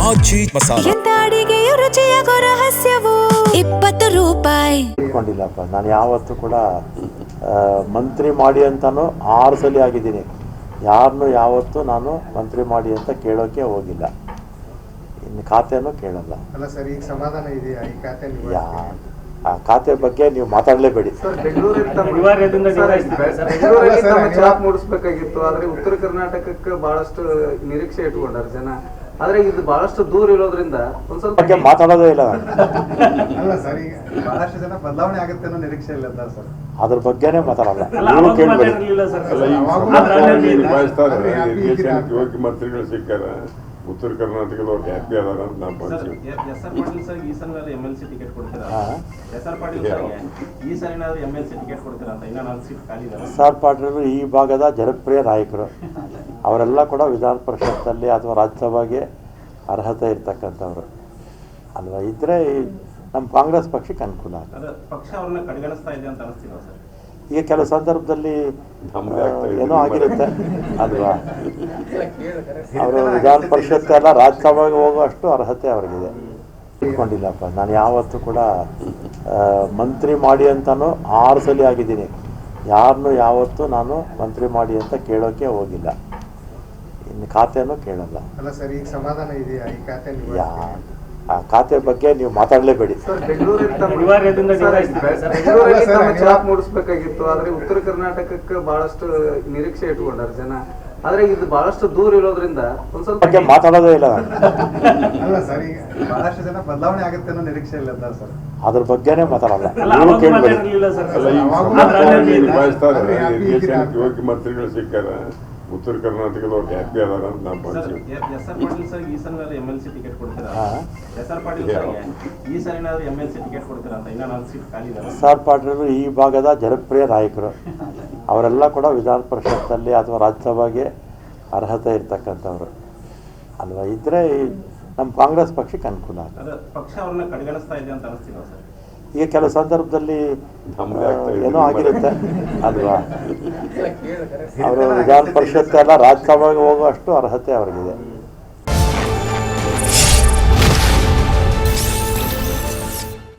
ಆಚಿ ಮಸಾಲ. ಎಂತ ಅಡಿಗೆಯ ರುಚಿಯಾಗೋ ರಹಸ್ಯವು 20 ರೂಪಾಯಿ. ಇಟ್ಕೊಂಡಿಲ್ಲಪ್ಪ, ನಾನು ಯಾವತ್ತೂ ಕೂಡ ಮಂತ್ರಿ ಮಾಡಿ ಅಂತಲೂ 6 ಸಲ ಆಗಿದ್ದೀನಿ. ಯಾರನ್ನೂ ಯಾವತ್ತೂ ನಾನು ಮಂತ್ರಿ ಮಾಡಿ ಅಂತ ಕೇಳೋಕ್ಕೆ ಹೋಗಿಲ್ಲ, ಇನ್ನು ಖಾತೆನೂ ಕೇಳಲ್ಲ. ಅಲ್ಲ ಸರ್, ಈಗ ಸಮಾಧಾನ ಇದೆಯಾ ಈ ಖಾತೆ ಆ ಖಾತೆ ಬಗ್ಗೆ ನೀವು ಮಾತಾಡಲೇಬೇಡಿ. ಛಾಪ್ ಮೂಡಿಸ್ಬೇಕಾಗಿತ್ತು, ಆದ್ರೆ ಉತ್ತರ ಕರ್ನಾಟಕಕ್ಕೆ ಬಹಳಷ್ಟು ನಿರೀಕ್ಷೆ ಇಟ್ಕೊಂಡಾರ ಜನ. ಆದ್ರೆ ಇದು ಬಹಳಷ್ಟು ದೂರ ಇರೋದ್ರಿಂದ ಒಂದ್ ಸ್ವಲ್ಪ ಮಾತಾಡೋದೇ ಇಲ್ಲ. ಅಲ್ಲ ಸರ್, ಈಗ ಬಹಳಷ್ಟು ಜನ ಬದಲಾವಣೆ ಆಗುತ್ತೆ ಅನ್ನೋ ನಿರೀಕ್ಷೆ ಇಲ್ಲ ಸರ್. ಅದ್ರ ಬಗ್ಗೆನೇ ಮಾತಾಡಲ್ಲ, ನೀವು ಕೇಳಬೇಡಿ. ಮಂತ್ರಿಗಳು ಸಿಕ್ಕಾರ, ಉತ್ತರ ಕರ್ನಾಟಕದವ್ರು ಹ್ಯಾಪಿ ಅದಾರ ಅಂತ ನಾವು ಬರ್ತೀವಿ. ಎಸ್.ಆರ್. ಪಾಟೀಲ್ ಈ ಭಾಗದ ಜನಪ್ರಿಯ ನಾಯಕರು, ಅವರೆಲ್ಲ ಕೂಡ ವಿಧಾನ ಪರಿಷತ್ತಲ್ಲಿ ಅಥವಾ ರಾಜ್ಯಸಭೆಗೆ ಅರ್ಹತೆ ಇರ್ತಕ್ಕಂಥವ್ರು ಅಲ್ವಾ. ಇದ್ರೆ ನಮ್ಮ ಕಾಂಗ್ರೆಸ್ ಪಕ್ಷಕ್ಕೆ ಅನುಕೂಲ ಆಗುತ್ತೆ. ಪಕ್ಷ ಅವ್ರನ್ನ ಕಡೆಗಣಿಸ್ತಾ ಇದೆ ಅಂತ ಅನಿಸ್ತಿಲ್ಲ ಸರ್? ಈಗ ಕೆಲವು ಸಂದರ್ಭದಲ್ಲಿ ಏನೋ ಆಗಿರುತ್ತೆ ಅಲ್ವಾ. ಅವರು ವಿಧಾನ ಪರಿಷತ್ ಎಲ್ಲ ರಾಜ್ಯಸಭೆಗೆ ಹೋಗುವಷ್ಟು ಅರ್ಹತೆ ಅವ್ರಿಗಿದೆ. ಇಟ್ಕೊಂಡಿಲ್ಲಪ್ಪ, ನಾನು ಯಾವತ್ತೂ ಕೂಡ ಮಂತ್ರಿ ಮಾಡಿ ಅಂತಲೂ 6 ಸಲ ಆಗಿದ್ದೀನಿ. ಯಾರನ್ನೂ ಯಾವತ್ತೂ ನಾನು ಮಂತ್ರಿ ಮಾಡಿ ಅಂತ ಕೇಳೋಕ್ಕೆ ಹೋಗಿಲ್ಲ, ಇನ್ನು ಖಾತೆನೂ ಕೇಳಲ್ಲ. ಅಲ್ಲ ಸರ್, ಈಗ ಸಮಾಧಾನ ಇದೆಯಾ ಈ ಖಾತೆ ಆ ಖಾತೆ ಬಗ್ಗೆ ನೀವು ಮಾತಾಡಲೇಬೇಡಿ. ಛಾಪ್ ಮೂಡಿಸ್ಬೇಕಾಗಿತ್ತು, ಆದ್ರೆ ಉತ್ತರ ಕರ್ನಾಟಕಕ್ಕೆ ಬಹಳಷ್ಟು ನಿರೀಕ್ಷೆ ಇಟ್ಕೊಂಡಾರ ಜನ. ಆದ್ರೆ ಇದು ಬಹಳಷ್ಟು ದೂರ ಇರೋದ್ರಿಂದ ಒಂದ್ ಸ್ವಲ್ಪ ಮಾತಾಡೋದೇ ಇಲ್ಲ. ಅಲ್ಲ ಸರ್, ಈಗ ಬಹಳಷ್ಟು ಜನ ಬದಲಾವಣೆ ಆಗುತ್ತೆ ಅನ್ನೋ ನಿರೀಕ್ಷೆ ಇಲ್ಲ ಸರ್. ಅದ್ರ ಬಗ್ಗೆನೇ ಮಾತಾಡಲ್ಲ, ನೀವು ಕೇಳಬೇಡಿ. ಯೋಗ್ಯ ಮಂತ್ರಿಗಳು ಸಿಕ್ಕಾರ, ಉತ್ತರ ಕರ್ನಾಟಕದವ್ರು ಹ್ಯಾಪಿ ಅದಾರ ಅಂತ ನಾವು ಬರ್ತೀವಿ. ಎಸ್.ಆರ್. ಪಾಟೀಲ್ ಸರ್ ಈ ಸಲ MLC ಟಿಕೆಟ್ ಕೊಡ್ತೀರಾ? ಎಸ್.ಆರ್. ಪಾಟೀಲ್ ಈ ಸಲ MLC ಟಿಕೆಟ್ ಕೊಡ್ತೀರಾ ಅಂತ? ಇನ್ನೂ 4 ಸೀಟ್ ಖಾಲಿ ಇದೆ. ಎಸ್.ಆರ್. ಪಾಟೀಲ್ ಈ ಭಾಗದ ಜನಪ್ರಿಯ ನಾಯಕರು, ಅವರೆಲ್ಲ ಕೂಡ ವಿಧಾನ ಪರಿಷತ್ತಲ್ಲಿ ಅಥವಾ ರಾಜ್ಯಸಭೆಗೆ ಅರ್ಹತೆ ಇರ್ತಕ್ಕಂಥವ್ರು ಅಲ್ವಾ. ಇದ್ರೆ ನಮ್ಮ ಕಾಂಗ್ರೆಸ್ ಪಕ್ಷಕ್ಕೆ ಅನುಕೂಲ ಆಗುತ್ತೆ. ಪಕ್ಷ ಅವ್ರನ್ನ ಕಡೆಗಣಿಸ್ತಾ ಇದೆ ಅಂತ ಅನಿಸ್ತಿಲ್ಲ ಸರ್? ಈಗ ಕೆಲವು ಸಂದರ್ಭದಲ್ಲಿ ಏನೋ ಆಗಿರುತ್ತೆ ಅಲ್ವಾ. ಅವರು ವಿಧಾನ ಪರಿಷತ್ ಎಲ್ಲ ರಾಜ್ಯಸಭೆಗೆ ಹೋಗುವಷ್ಟು ಅರ್ಹತೆ ಅವ್ರಿಗಿದೆ.